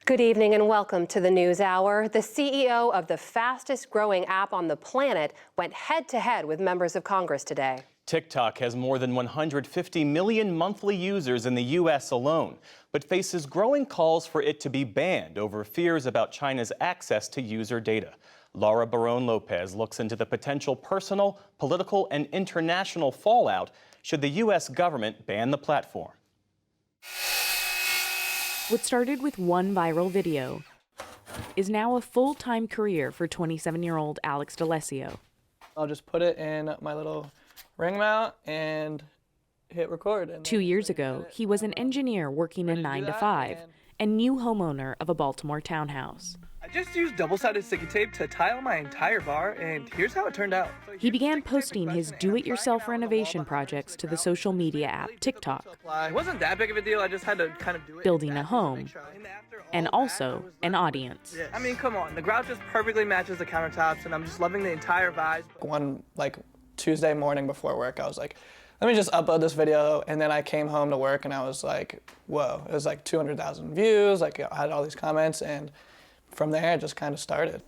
Good evening and welcome to the News Hour. The CEO of the fastest growing app on the planet went head to head with members of Congress today. TikTok has more than 150 million monthly users in the U.S. alone, but faces growing calls for it to be banned over fears about China's access to user data. Laura Barón-López looks into the potential personal, political, and international fallout should the U.S. government ban the platform. What started with one viral video is now a full-time career for 27-year-old Alex D'Alessio. I'll just put it in my little ring mount and hit record. 2 years ago, he was an engineer working a 9 to 5 and new homeowner of a Baltimore townhouse. I just used double-sided sticky tape to tile my entire bar, and here's how it turned out. He began posting his do-it-yourself renovation projects to the social media app TikTok. It wasn't that big of a deal, I just had to kind of do it. Building a home, and also an audience. I mean, come on, the grout just perfectly matches the countertops, and I'm just loving the entire vibe. One, Tuesday morning before work, I was like, let me just upload this video, and then I came home to work, and I was like, whoa, it was like 200,000 views, I had all these comments, and from there, it just kind of started.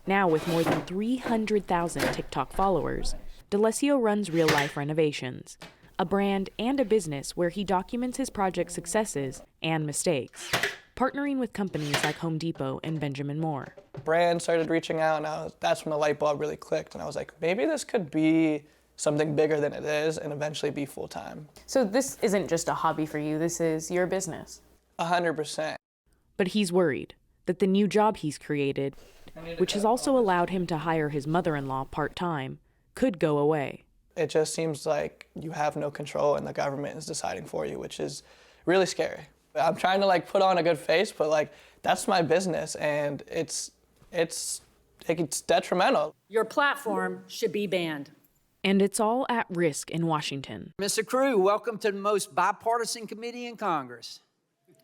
Now, with more than 300,000 TikTok followers, D'Alessio runs Real Life Renovations, a brand and a business where he documents his project successes and mistakes, partnering with companies like Home Depot and Benjamin Moore. Brands started reaching out, and that's when the light bulb really clicked, and I was like, maybe this could be something bigger than it is and eventually be full-time. So this isn't just a hobby for you, this is your business? 100%. But he's worried that the new job he's created, which has also allowed him to hire his mother-in-law part-time, could go away. It just seems like you have no control and the government is deciding for you, which is really scary. I'm trying to put on a good face, but that's my business, and it's detrimental. Your platform should be banned. And it's all at risk in Washington. Mr. Crew, welcome to the most bipartisan committee in Congress.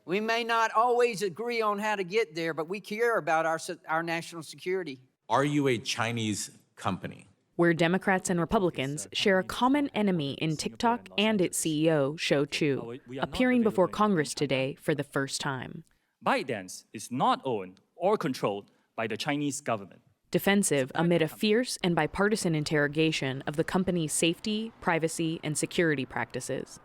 We may not always agree on how to get there, but we care about our national security. Are you a Chinese company? Where Democrats and Republicans share a common enemy in TikTok and its CEO, Shou Chew, appearing before Congress today for the first time. ByteDance is not owned or controlled by the Chinese government. Defensive amid a fierce and bipartisan interrogation of the company's safety, privacy, and security practices.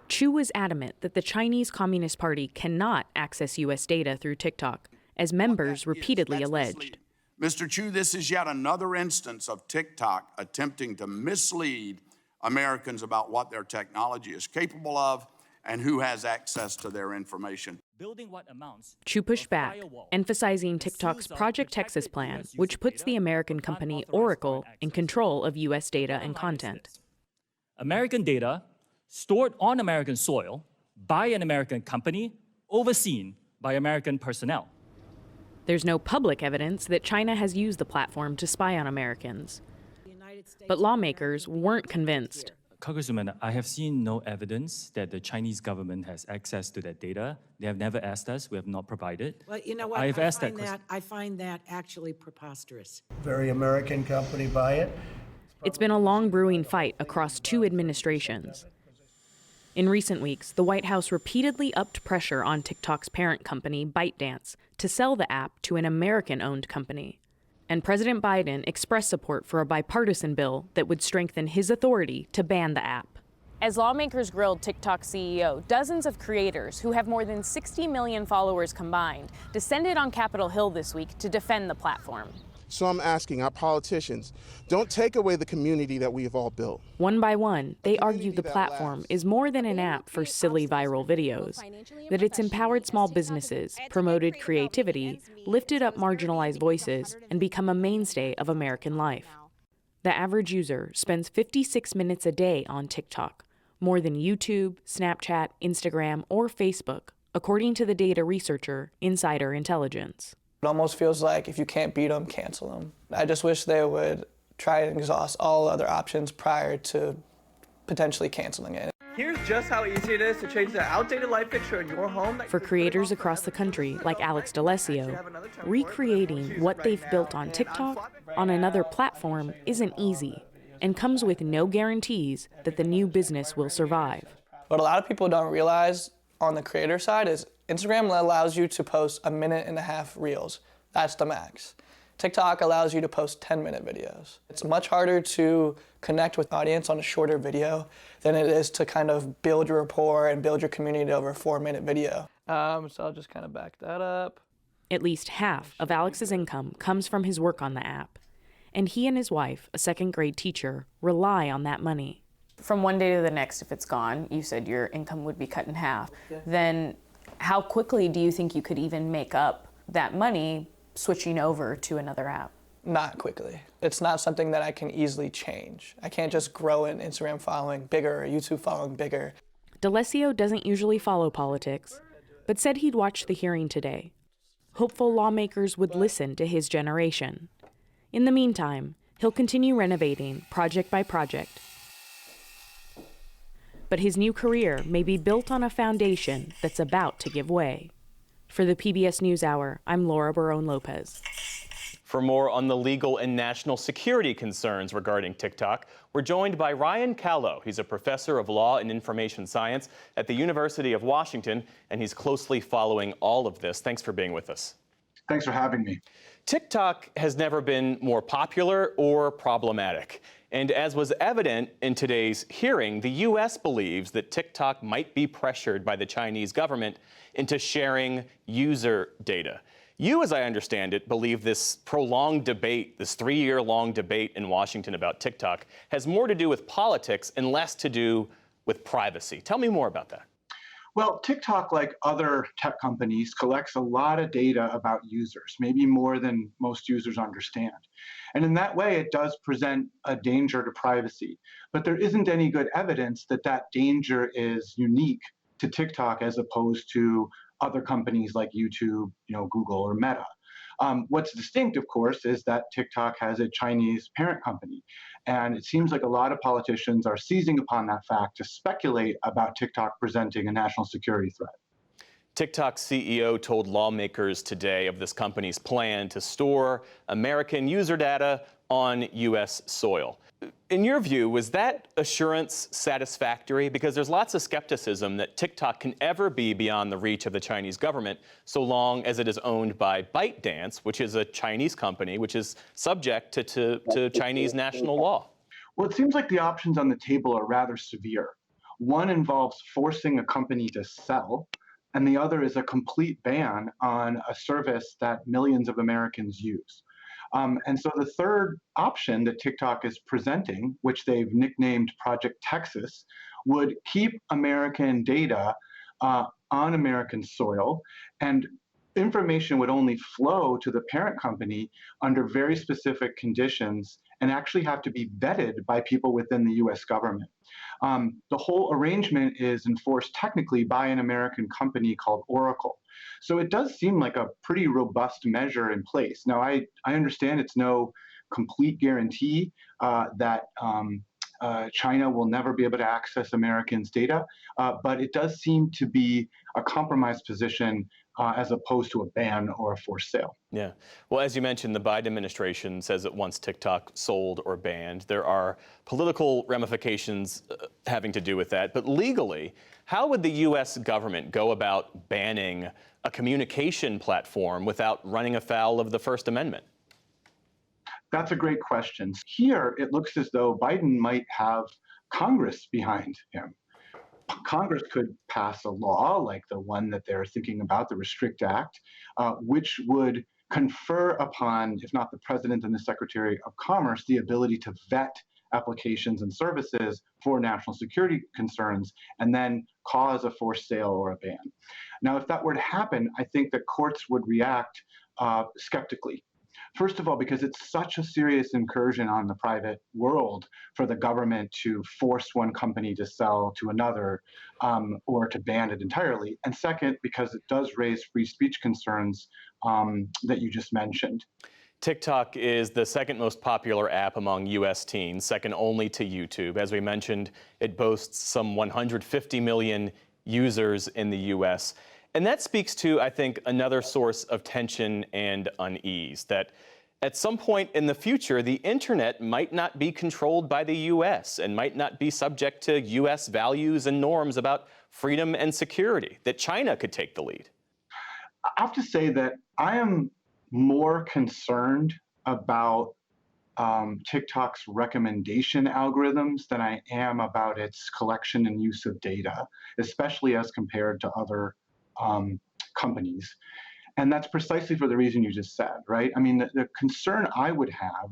Chew was adamant that the Chinese Communist Party cannot access U.S. data through TikTok, as members repeatedly alleged. Mr. Chew, this is yet another instance of TikTok attempting to mislead Americans about what their technology is capable of and who has access to their information. Chew pushed back, emphasizing TikTok's Project Texas plan, which puts the American company Oracle in control of U.S. data and content. American data stored on American soil by an American company, overseen by American personnel. There's no public evidence that China has used the platform to spy on Americans. But lawmakers weren't convinced. Congresswoman, I have seen no evidence that the Chinese government has access to that data. They have never asked us. We have not provided. Well, you know what? I find that actually preposterous. Very American company, buy it. It's been a long brewing fight across two administrations. In recent weeks, the White House repeatedly upped pressure on TikTok's parent company, ByteDance, to sell the app to an American-owned company. And President Biden expressed support for a bipartisan bill that would strengthen his authority to ban the app. As lawmakers grilled TikTok CEO, dozens of creators who have more than 60 million followers combined descended on Capitol Hill this week to defend the platform. So I'm asking our politicians, don't take away the community that we have all built. One by one, they argued the platform is more than an app for silly viral videos, that it's empowered small businesses, promoted creativity, lifted up marginalized voices, and become a mainstay of American life. The average user spends 56 minutes a day on TikTok, more than YouTube, Snapchat, Instagram, or Facebook, according to the data researcher Insider Intelligence. It almost feels like if you can't beat them, cancel them. I just wish they would try and exhaust all other options prior to potentially canceling it. Here's just how easy it is to change the outdated light fixture in your home. For creators across the country, like Alex D'Alessio, recreating what they've built on TikTok on another platform isn't easy and comes with no guarantees that the new business will survive. What a lot of people don't realize on the creator side is Instagram allows you to post 1.5 minute reels. That's the max. TikTok allows you to post 10-minute videos. It's much harder to connect with audience on a shorter video than it is to kind of build your rapport and build your community over a 4-minute video. So I'll just kind of back that up. At least half of Alex's income comes from his work on the app, and he and his wife, a second-grade teacher, rely on that money. From one day to the next, if it's gone, you said your income would be cut in half. Yeah. Then how quickly do you think you could even make up that money switching over to another app? Not quickly. It's not something that I can easily change. I can't just grow an Instagram following bigger or YouTube following bigger. D'Alessio doesn't usually follow politics, but said he'd watch the hearing today. Hopeful lawmakers would listen to his generation. In the meantime, he'll continue renovating project by project. But his new career may be built on a foundation that's about to give way. For the PBS NewsHour, I'm Laura Barone-Lopez. For more on the legal and national security concerns regarding TikTok, we're joined by Ryan Calo. He's a professor of law and information science at the University of Washington, and he's closely following all of this. Thanks for being with us. Thanks for having me. TikTok has never been more popular or problematic. And as was evident in today's hearing, the U.S. believes that TikTok might be pressured by the Chinese government into sharing user data. You, as I understand it, believe this prolonged debate, this 3-year-long debate in Washington about TikTok, has more to do with politics and less to do with privacy. Tell me more about that. Well, TikTok, like other tech companies, collects a lot of data about users, maybe more than most users understand. And in that way, it does present a danger to privacy. But there isn't any good evidence that that danger is unique to TikTok as opposed to other companies like YouTube, Google, or Meta. What's distinct, of course, is that TikTok has a Chinese parent company. And it seems like a lot of politicians are seizing upon that fact to speculate about TikTok presenting a national security threat. TikTok's CEO told lawmakers today of this company's plan to store American user data on U.S. soil. In your view, was that assurance satisfactory? Because there's lots of skepticism that TikTok can ever be beyond the reach of the Chinese government so long as it is owned by ByteDance, which is a Chinese company which is subject to Chinese national law. Well, it seems like the options on the table are rather severe. One involves forcing a company to sell, and the other is a complete ban on a service that millions of Americans use. And so the third option that TikTok is presenting, which they've nicknamed Project Texas, would keep American data on American soil, and information would only flow to the parent company under very specific conditions and actually have to be vetted by people within the US government. The whole arrangement is enforced technically by an American company called Oracle. So it does seem like a pretty robust measure in place. Now, I understand it's no complete guarantee that China will never be able to access Americans' data, but it does seem to be a compromised position as opposed to a ban or a forced sale. Yeah. Well, as you mentioned, the Biden administration says that once TikTok sold or banned, there are political ramifications having to do with that. But legally, how would the U.S. government go about banning a communication platform without running afoul of the First Amendment? That's a great question. Here, it looks as though Biden might have Congress behind him. Congress could pass a law like the one that they're thinking about, the Restrict Act, which would confer upon, if not the President and the Secretary of Commerce, the ability to vet applications and services for national security concerns and then cause a forced sale or a ban. Now, if that were to happen, I think that courts would react skeptically. First of all, because it's such a serious incursion on the private world for the government to force one company to sell to another or to ban it entirely. And second, because it does raise free speech concerns that you just mentioned. TikTok is the second most popular app among U.S. teens, second only to YouTube. As we mentioned, it boasts some 150 million users in the U.S. And that speaks to, I think, another source of tension and unease, that at some point in the future, the internet might not be controlled by the U.S. and might not be subject to U.S. values and norms about freedom and security, that China could take the lead. I have to say that I am more concerned about TikTok's recommendation algorithms than I am about its collection and use of data, especially as compared to other companies. And that's precisely for the reason you just said, right? I mean, the concern I would have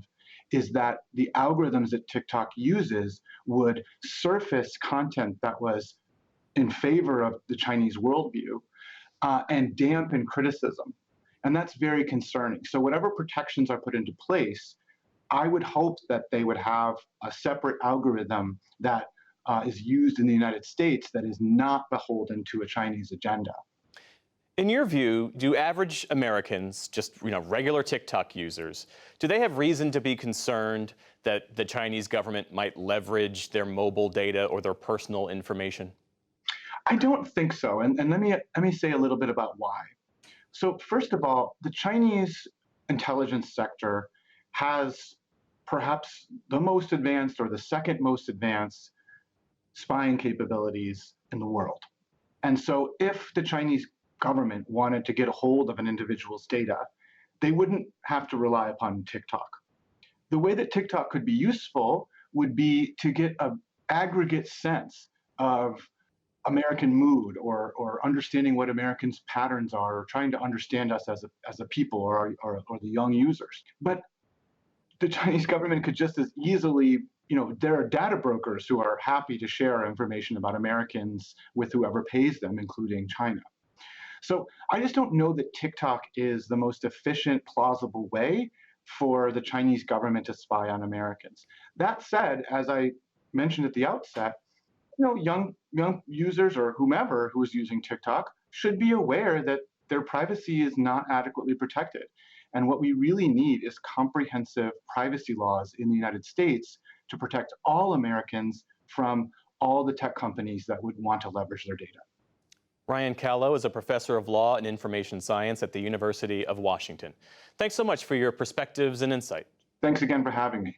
is that the algorithms that TikTok uses would surface content that was in favor of the Chinese worldview and dampen criticism. And that's very concerning. So whatever protections are put into place, I would hope that they would have a separate algorithm that is used in the United States that is not beholden to a Chinese agenda. In your view, do average Americans, just regular TikTok users, do they have reason to be concerned that the Chinese government might leverage their mobile data or their personal information? I don't think so, and let me say a little bit about why. So first of all, the Chinese intelligence sector has perhaps the most advanced or the second most advanced spying capabilities in the world. And so if the Chinese government wanted to get a hold of an individual's data, they wouldn't have to rely upon TikTok. The way that TikTok could be useful would be to get an aggregate sense of American mood or understanding what Americans' patterns are, or trying to understand us as a people or the young users. But the Chinese government could just as easily, there are data brokers who are happy to share information about Americans with whoever pays them, including China. So I just don't know that TikTok is the most efficient, plausible way for the Chinese government to spy on Americans. That said, as I mentioned at the outset, young users or whomever who is using TikTok should be aware that their privacy is not adequately protected. And what we really need is comprehensive privacy laws in the United States to protect all Americans from all the tech companies that would want to leverage their data. Ryan Calo is a professor of law and information science at the University of Washington. Thanks so much for your perspectives and insight. Thanks again for having me.